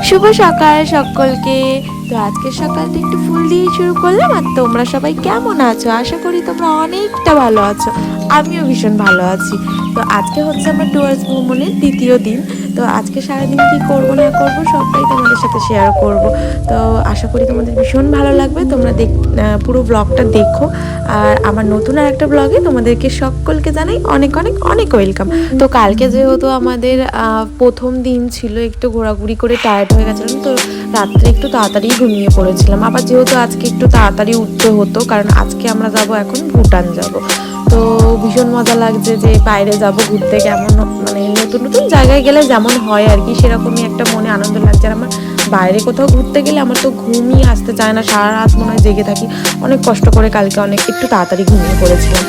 শুভ সকাল সকলকে। তো আজকের সকালটা একটু ফুল দিয়ে শুরু করলাম। আর তোমরা সবাই কেমন আছো? আশা করি তোমরা অনেকটা ভালো আছো, আমিও ভীষণ ভালো আছি। তো আজকে হচ্ছে আমার টুয়ার্স ভ্রমণের দ্বিতীয় দিন। তো আজকে সারাদিন কি করব না করব সবটাই তোমাদের সাথে শেয়ার করব। তো আশা করি তোমাদের ভীষণ ভালো লাগবে। তোমরা পুরো ব্লগটা দেখো। আর আমার নতুন আর একটা ব্লগে তোমাদেরকে সকলকে জানাই অনেক অনেক অনেক ওয়েলকাম। তো কালকে যেহেতু আমাদের প্রথম দিন ছিল, একটু ঘোরাঘুরি করে টায়ার্ড হয়ে গেছিলাম, তো রাত্রে একটু তাড়াতাড়ি ঘুমিয়ে পড়েছিলাম। আবার যেহেতু আজকে একটু তাড়াতাড়ি উঠতে হতো, কারণ আজকে আমরা যাব এখন ভুটান যাব। তো ভীষণ মজা লাগছে যে বাইরে যাব ঘুরতে। কেমন মানে নতুন নতুন জায়গায় গেলে যেমন হয় আর কি, সেরকমই একটা মনে আনন্দ লাগছে। আর আমার বাইরে কোথাও ঘুরতে গেলে আমার তো ঘুমই আসতে চায় না, সারা রাত মনে হয় জেগে থাকি। অনেক কষ্ট করে কালকে একটু তাড়াতাড়ি ঘুমিয়ে পড়েছিলাম।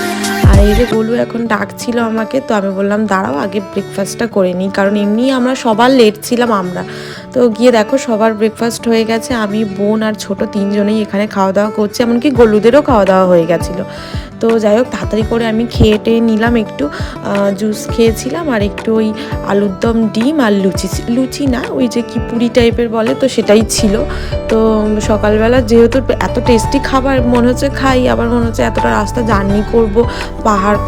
আর এই যে গোলু এখন ডাকছিল আমাকে, তো আমি বললাম দাঁড়াও আগে ব্রেকফাস্টটা করে নিই, কারণ এমনি আমরা সবার লেট ছিলাম আমরা। তো গিয়ে দেখো সবার ব্রেকফাস্ট হয়ে গেছে, আমি বোন আর ছোট তিনজনেই এখানে খাওয়া দাওয়া করছি, এমনকি গোলুদেরও খাওয়া দাওয়া হয়ে গেছিলো। তো যাই হোক তাড়াতাড়ি করে আমি খেয়ে টেয়ে নিলাম, একটু জুস খেয়েছিলাম আর একটু ওই আলুর দম, ডিম আর লুচি না ওই যে কি পুরি টাইপের বলে, তো সেটাই ছিল। তো সকালবেলা যেহেতু এত টেস্টি খাবার মনে হচ্ছে খাই, আবার মনে হচ্ছে এতটা রাস্তা জার্নি করব, পাহাড়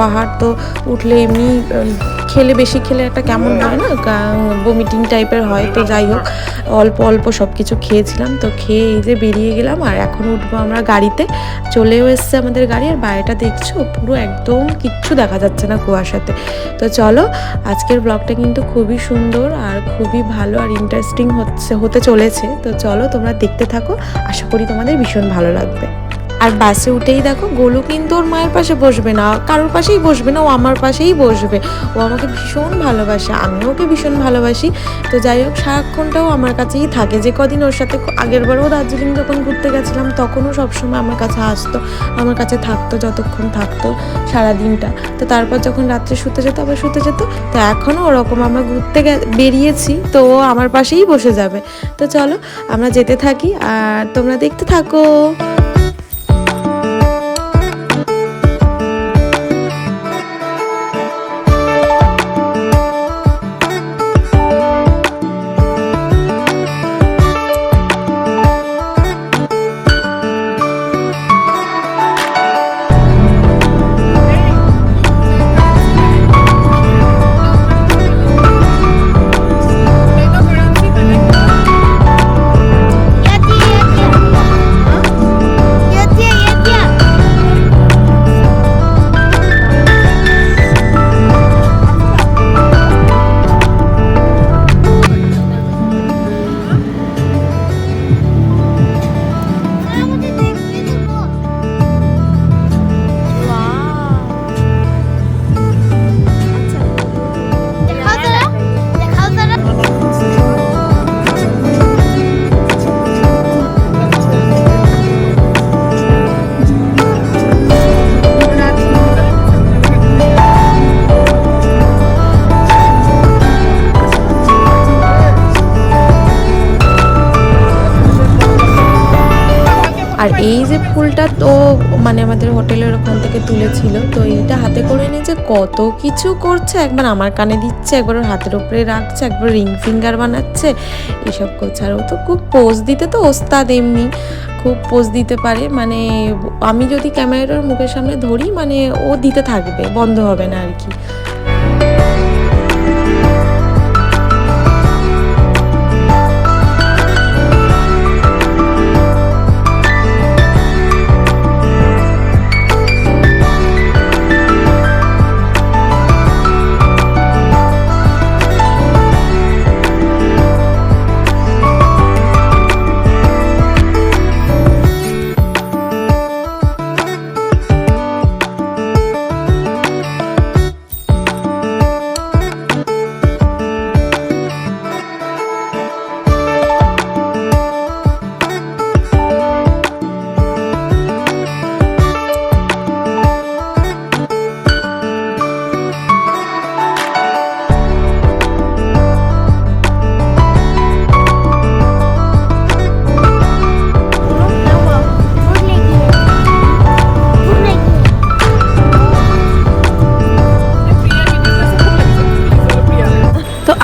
তো উঠলে এমনি খেলে বেশি খেলে একটা কেমন হয় না, বমিটিং টাইপের হয়। তো যাই হোক অল্প অল্প সব কিছু খেয়েছিলাম। তো খেয়ে এই যে বেরিয়ে গেলাম, আর এখন উঠবো আমরা গাড়িতে। চলেও এসছে আমাদের গাড়ি। আর বাইরেটা দেখছো পুরো একদম কিচ্ছু দেখা যাচ্ছে না কুয়াশাতে। তো চলো, আজকের ব্লগটা কিন্তু খুবই সুন্দর আর খুবই ভালো আর ইন্টারেস্টিং হতে চলেছে। তো চলো তোমরা দেখতে থাকো, আশা করি তোমাদের ভীষণ ভালো লাগবে। আর বাসে উঠেই দেখো গোলু কিন্তু ওর মায়ের পাশে বসবে না, কারোর পাশেই বসবে না, ও আমার পাশেই বসবে। ও আমাকে ভীষণ ভালোবাসে, আমিও ওকে ভীষণ ভালোবাসি। তো যাই হোক সারাক্ষণটাও আমার কাছেই থাকে। যে কদিন ওর সাথে আগেরবারও দার্জিলিং যখন ঘুরতে গেছিলাম তখনও সবসময় আমার কাছে আসতো, আমার কাছে থাকতো যতক্ষণ থাকতো সারাদিনটা। তো তারপর যখন রাত্রে শুতে যেত আবার শুতে যেত। তো এখনও ওরকম আমরা ঘুরতে বেরিয়েছি তো ও আমার পাশেই বসে যাবে। তো চলো আমরা যেতে থাকি আর তোমরা দেখতে থাকো। আর এই যে ফুলটা তো মানে আমাদের হোটেলের ওখান থেকে তুলেছিল, তো এইটা হাতে করে নিয়ে যে কত কিছু করছে, একবার আমার কানে দিচ্ছে, একবার ওর হাতের উপরে রাখছে, একবার রিং ফিঙ্গার বানাচ্ছে, এসব করছে। আর ও তো খুব পোজ দিতে তো ওস্তাদ, এমনি খুব পোজ দিতে পারে। মানে আমি যদি ক্যামেরার মুখের সামনে ধরি মানে ও দিতে থাকবে, বন্ধ হবে না আর কি।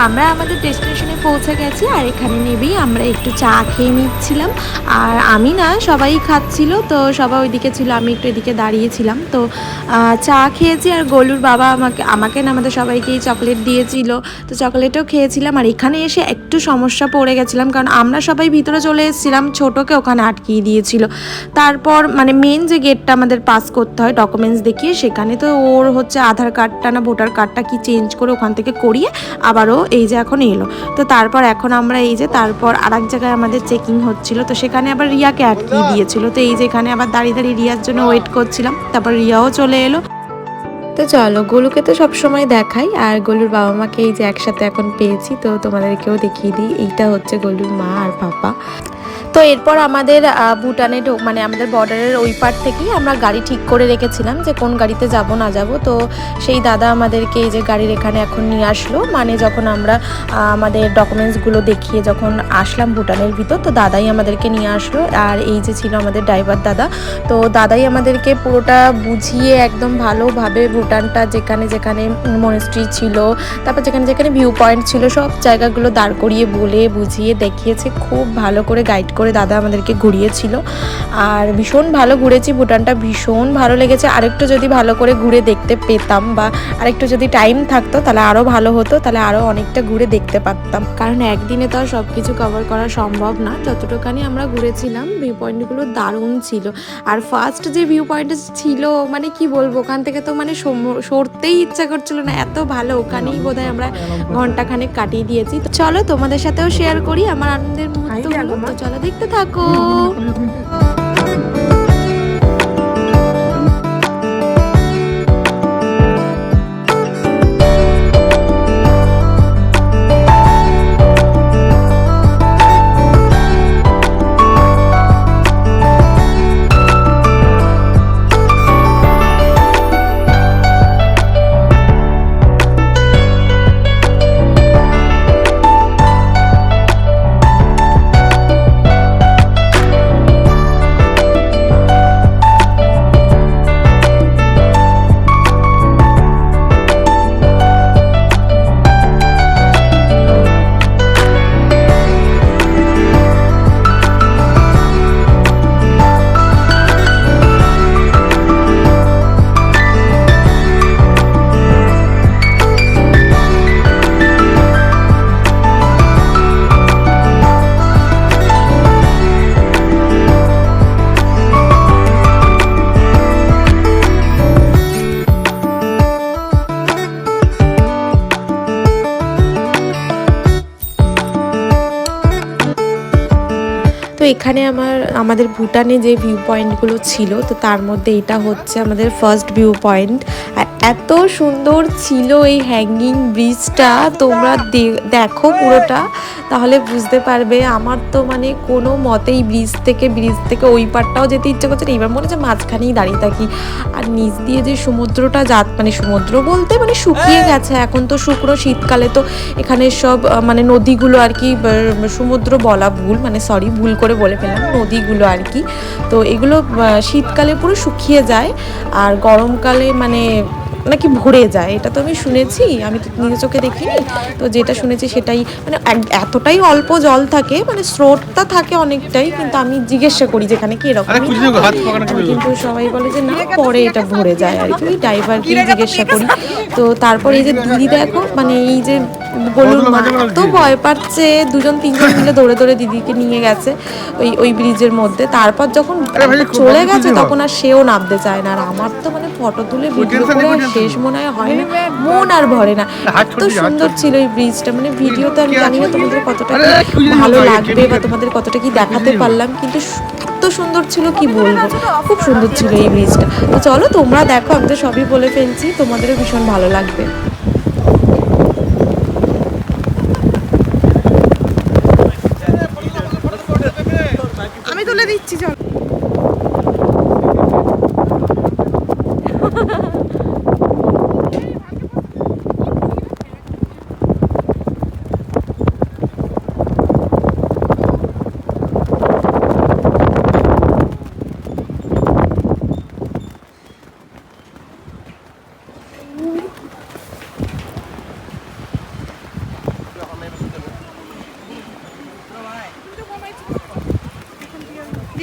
আমরা আমাদের ডেস্টিনেশনে পৌঁছে গেছি, আর এখানে নেবেই আমরা একটু চা খেয়ে নিচ্ছিলাম। আর আমি না, সবাই খাচ্ছিল, তো সবাই ওইদিকে ছিল, আমি একটু এদিকে দাঁড়িয়েছিলাম। তো চা খেয়েছি, আর গোলুর বাবা আমাকে না আমাদের সবাইকেই চকলেট দিয়েছিল, তো চকলেটও খেয়েছিলাম। আর এখানে এসে একটু সমস্যা পড়ে গেছিলাম, কারণ আমরা সবাই ভিতরে চলে এসেছিলাম, ছোটোকে ওখানে আটকিয়ে দিয়েছিল। তারপর মানে মেন যে গেটটা আমাদের পাস করতে হয় ডকুমেন্টস দেখিয়ে, সেখানে তো ওর হচ্ছে আধার কার্ডটা না ভোটার কার্ডটা কি চেঞ্জ করে ওখান থেকে করিয়ে আবারও এই যে এখন এলো। তো তারপর এখন আমরা এই যে তারপর আর এক জায়গায় আমাদের চেকিং হচ্ছিল, তো সেখানে আবার রিয়াকে আটকিয়ে দিয়েছিল। তো এই যে এখানে আবার দাঁড়িয়ে দাঁড়িয়ে রিয়ার জন্য ওয়েট করছিলাম, তারপর রিয়াও চলে এলো। তো চলো, গোলুকে তো সবসময় দেখাই, আর গোলুর বাবা মাকে এই যে একসাথে এখন পেয়েছি, তো তোমাদেরকেও দেখিয়ে দিই। এইটা হচ্ছে গোলুর মা আর পাপা। তো এরপর আমাদের ভুটানে মানে আমাদের বর্ডারের ওই পার থেকেই আমরা গাড়ি ঠিক করে রেখেছিলাম যে কোন গাড়িতে যাব না যাব। তো সেই দাদা আমাদেরকে এই যে গাড়ির এখানে এখন নিয়ে আসলো, মানে যখন আমরা আমাদের ডকুমেন্টসগুলো দেখিয়ে যখন আসলাম ভুটানের ভিতর, তো দাদাই আমাদেরকে নিয়ে আসলো। আর এই যে ছিল আমাদের ড্রাইভার দাদা, তো দাদাই আমাদেরকে পুরোটা বুঝিয়ে একদম ভালোভাবে ভুটানটা যেখানে যেখানে মনেস্ট্রি ছিল, তারপর যেখানে যেখানে ভিউ পয়েন্ট ছিল, সব জায়গাগুলো দাঁড় করিয়ে বলে বুঝিয়ে দেখিয়েছে। খুব ভালো করে গাইড করে দাদা আমাদেরকে ঘুরিয়েছিল, আর ভীষণ ভালো ঘুরেছি। ভুটানটা ভীষণ ভালো লেগেছে। আরেকটু যদি ভালো করে ঘুরে দেখতে পেতাম, বা আরেকটু যদি টাইম থাকতো তাহলে আরও ভালো হতো, তাহলে আরও অনেকটা ঘুরে দেখতে পারতাম, কারণ একদিনে তো আর সব কিছু কভার করা সম্ভব না। যতটুকানি আমরা ঘুরেছিলাম, ভিউ পয়েন্টগুলো দারুণ ছিল। আর ফার্স্ট যে ভিউ পয়েন্টটা ছিল, মানে কি বলবো, ওখান থেকে তো মানে সরতেই ইচ্ছা করছিল না, এত ভালো। ওখানেই বোধহয় আমরা ঘন্টাখানেক কাটিয়ে দিয়েছি। তো চলো তোমাদের সাথেও শেয়ার করি আমার আনন্দের মুহূর্তগুলো, তো চলো দেখতে থাকো। তো এখানে আমাদের ভুটানে যে ভিউ পয়েন্টগুলো ছিল, তো তার মধ্যে এটা হচ্ছে আমাদের ফার্স্ট ভিউ পয়েন্ট। আর এত সুন্দর ছিল এই হ্যাঙ্গিং ব্রিজটা, তোমরা দেখো পুরোটা, তাহলে বুঝতে পারবে। আমার তো মানে কোনো মতেই ব্রিজ থেকে ওই পারটাও যেতে ইচ্ছে করছে না, এবার মনে হচ্ছে মাঝখানেই দাঁড়িয়ে থাকি। আর নিচ দিয়ে যে সমুদ্রটা মানে সমুদ্র বলতে মানে শুকিয়ে গেছে, এখন তো শুকনো, শীতকালে তো এখানে সব মানে নদীগুলো আর কি, সমুদ্র বলা ভুল, মানে সরি ভুল করে বলে ফেললাম, নদীগুলো আর কি। তো এগুলো শীতকালে পুরো শুকিয়ে যায়, আর গরমকালে মানে নাকি ভরে যায়, এটা তো আমি শুনেছি, আমি তো নিজের চোখে দেখিনি। তো যেটা শুনেছি সেটাই, মানে এতটাই অল্প জল থাকে, মানে স্রোতটা থাকে অনেকটাই, কিন্তু আমি জিজ্ঞাসা করি যেখানে কি এরকম, কিন্তু সবাই বলে যে না, পরে এটা ভরে যায় আর কি। ওই ড্রাইভারকেই জিজ্ঞাসা করি। তো তারপর এই যে দিদি দেখো, মানে এই যে গোলুর মা এত ভয় পাচ্ছে, দুজন তিনজন মিলে দৌড়ে দৌড়ে দিদিকে নিয়ে গেছে ওই ব্রিজের মধ্যে। তারপর যখন চলে গেছে তখন আর সেও নামতে চায় না। আর আমার তো মানে ফটো তুলে ভিডিও করে শেষ মনে হয় না, মন আর ভরে না। এত সুন্দর ছিল এই ব্রিজটা, মানে ভিডিওতে আমি জানি না তোমাদের কতটা কি ভালো লাগবে বা তোমাদের কতটা কি দেখাতে পারলাম, কিন্তু এত সুন্দর ছিল কি বলবো, খুব সুন্দর ছিল এই ব্রিজটা। তো চলো তোমরা দেখো, আমি তো সবই বলে ফেলছি, তোমাদেরও ভীষণ ভালো লাগবে। আমি তুলে দিচ্ছি, চল।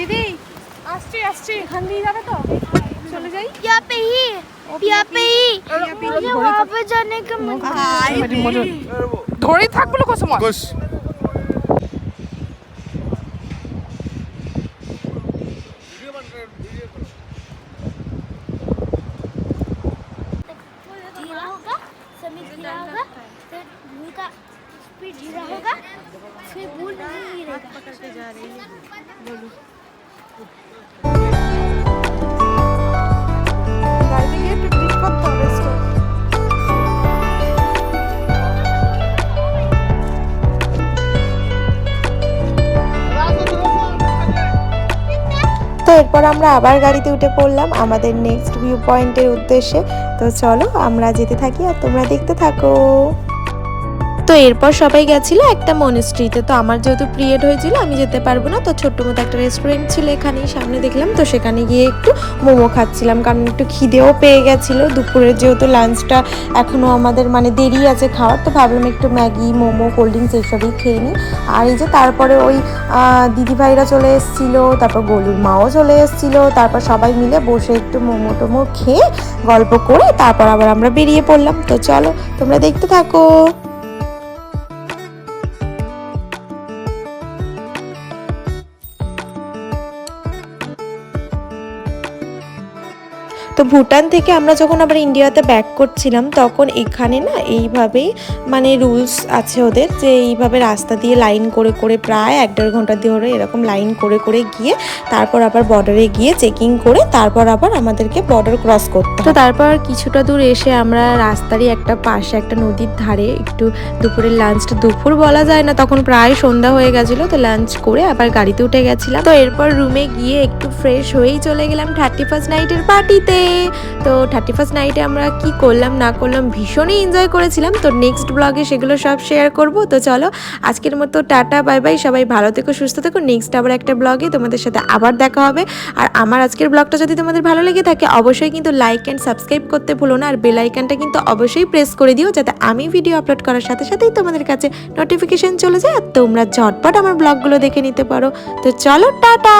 দিদি আসছি আসছি এখান দিয়ে যাবে তো চলে যাই यहाँ पे ही मुझे वहाँ पे जाने का मन ধরেই থাকবো লোক সময় Kush. धीरा होगा समय धीरा होगा फिर भूल का स्पीड धीरा होगा फिर भूल नहीं गिरेगा গাড়িতে গিয়ে একটু ট্রিপ করতে হবে তো এরপর আমরা আবার গাড়িতে উঠে পড়লাম আমাদের নেক্সট ভিউ পয়েন্টের উদ্দেশ্যে। তো চলো আমরা যেতে থাকি আর তোমরা দেখতে থাকো। তো এরপর সবাই গেছিলো একটা মনিস্ট্রিতে। তো আমার যেহেতু পিরিয়ড হয়েছিল আমি যেতে পারবো না, তো ছোট্ট মতো একটা রেস্টুরেন্ট ছিল এখানেই সামনে দেখলাম, তো সেখানে গিয়ে একটু মোমো খাচ্ছিলাম কারণ একটু খিদেও পেয়ে গেছিলো। দুপুরের যেহেতু লাঞ্চটা এখনও আমাদের মানে দেরি আছে খাওয়ার, তো ভাবলাম একটু ম্যাগি মোমো কোল্ড ড্রিঙ্কস এইসবই খেয়ে নিই। আর এই যে তারপরে ওই দিদিভাইরা চলে এসেছিলো, তারপর গলুর মাও চলে এসেছিলো, তারপর সবাই মিলে বসে একটু মোমো টোমো খেয়ে গল্প করে তারপর আবার আমরা বেরিয়ে পড়লাম। তো চলো তোমরা দেখতে থাকো। তো ভুটান থেকে আমরা যখন আবার ইন্ডিয়াতে ব্যাক করছিলাম তখন এখানে না এইভাবেই মানে রুলস আছে ওদের, যে এইভাবে রাস্তা দিয়ে লাইন করে করে প্রায় 1-1.5 ঘন্টা ধরে এরকম লাইন করে করে গিয়ে তারপর আবার বর্ডারে গিয়ে চেকিং করে তারপর আবার আমাদেরকে বর্ডার ক্রস করতে হয়। তো তারপর কিছুটা দূর এসে আমরা রাস্তারই একটা পাশে একটা নদীর ধারে একটু দুপুরের লাঞ্চটা, দুপুর বলা যায় না তখন প্রায় সন্ধ্যা হয়ে গেছিলো, তো লাঞ্চ করে আবার গাড়িতে উঠে গেছিলাম। তো এরপর রুমে গিয়ে একটু ফ্রেশ হয়েই চলে গেলাম 31st নাইটের পার্টিতে। তো 31st নাইটে আমরা কি করলাম না করলাম ভীষণই এনজয় করেছিলাম। তো নেক্সট ব্লগে সেগুলো সব শেয়ার করব। তো চলো আজকের মতো টাটা বাই বাই, সবাই ভালো থেকো সুস্থ থেকো। নেক্সট আবার একটা ব্লগে তোমাদের সাথে আবার দেখা হবে। আর আমার আজকের ব্লগটা যদি তোমাদের ভালো লেগে থাকে অবশ্যই কিন্তু লাইক অ্যান্ড সাবস্ক্রাইব করতে ভুলো না, আর বেল আইকনটা কিন্তু অবশ্যই প্রেস করে দিও যাতে আমি ভিডিও আপলোড করার সাথে সাথেই তোমাদের কাছে নোটিফিকেশন চলে যায় আর তোমরা ঝটপট আমার ব্লগগুলো দেখে নিতে পারো। তো চলো টাটা।